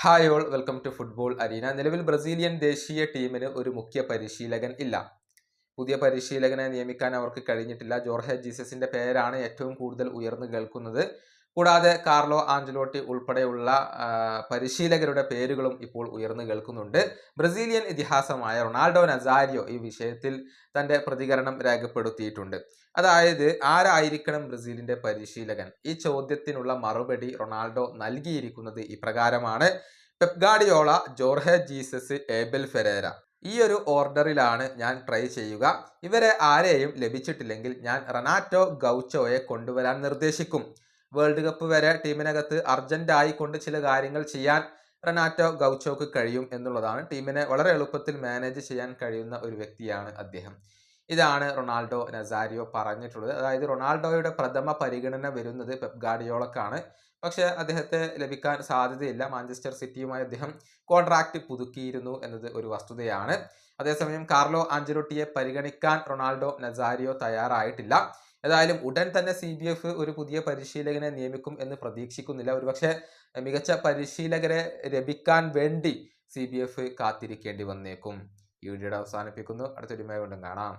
Hi all welcome to football arena. നിലവിൽ Brazilian ദേശീയ ടീമിന് ഒരു മുഖ്യ പരിശീലകൻ ഇല്ല. പുതിയ പരിശീലകനെ നിയമിക്കാൻ അവർക്ക് കഴിഞ്ഞിട്ടില്ല. ജോർഹെ ജീസസിന്റെ പേരാണ് ഏറ്റവും കൂടുതൽ ഉയർന്നു കേൾക്കുന്നത്. കൂടാതെ കാർലോ ആഞ്ചലോട്ടി ഉൾപ്പെടെയുള്ള പരിശീലകരുടെ പേരുകളും ഇപ്പോൾ ഉയർന്നു കേൾക്കുന്നുണ്ട്. ബ്രസീലിയൻ ഇതിഹാസമായ റൊണാൾഡോ നസാരിയോ ഈ വിഷയത്തിൽ തന്റെ പ്രതികരണം രേഖപ്പെടുത്തിയിട്ടുണ്ട്. അതായത് ആരായിരിക്കണം ബ്രസീലിന്റെ പരിശീലകൻ? ഈ ചോദ്യത്തിനുള്ള മറുപടി റൊണാൾഡോ നൽകിയിരിക്കുന്നത് ഇപ്രകാരമാണ്: Pep Guardiola, Jorge Jesus, Abel Ferreira. ഈ ഒരു ഓർഡറിലാണ് ഞാൻ ട്രൈ ചെയ്യുക. ഇവരെ ആരെയും ലഭിച്ചിട്ടില്ലെങ്കിൽ ഞാൻ റനാറ്റോ ഗൗച്ചോയെ കൊണ്ടുവരാൻ നിർദ്ദേശിക്കും. വേൾഡ് കപ്പ് വരെ ടീമിനകത്ത് അർജന്റായി കൊണ്ട് ചില കാര്യങ്ങൾ ചെയ്യാൻ റനാറ്റോ ഗൗച്ചോക്ക് കഴിയും എന്നുള്ളതാണ്. ടീമിനെ വളരെ എളുപ്പത്തിൽ മാനേജ് ചെയ്യാൻ കഴിയുന്ന ഒരു വ്യക്തിയാണ് അദ്ദേഹം. ഇതാണ് റൊണാൾഡോ നസാരിയോ പറഞ്ഞിട്ടുള്ളത്. അതായത് റൊണാൾഡോയുടെ പ്രഥമ പരിഗണന വരുന്നത് പെപ് ഗാർഡിയോളക്കാണ്. പക്ഷെ അദ്ദേഹത്തെ ലഭിക്കാൻ സാധ്യതയില്ല. മാഞ്ചസ്റ്റർ സിറ്റിയുമായി അദ്ദേഹം കോൺട്രാക്ട് പുതുക്കിയിരുന്നു എന്നത് ഒരു വസ്തുതയാണ്. അതേസമയം കാർലോ ആഞ്ചലോട്ടിയെ പരിഗണിക്കാൻ റൊണാൾഡോ നസാരിയോ തയ്യാറായിട്ടില്ല. ഏതായാലും ഉടൻ തന്നെ CBF ഒരു പുതിയ പരിശീലകനെ നിയമിക്കും എന്ന് പ്രതീക്ഷിക്കുന്നില്ല. ഒരുപക്ഷെ മികച്ച പരിശീലകരെ ലഭിക്കാൻ വേണ്ടി CBF കാത്തിരിക്കേണ്ടി വന്നേക്കും. ഈ വീഡിയോയുടെ അവസാനിപ്പിക്കുന്നു. അടുത്തൊരു വീഡിയോയിൽ വീണ്ടും കാണാം.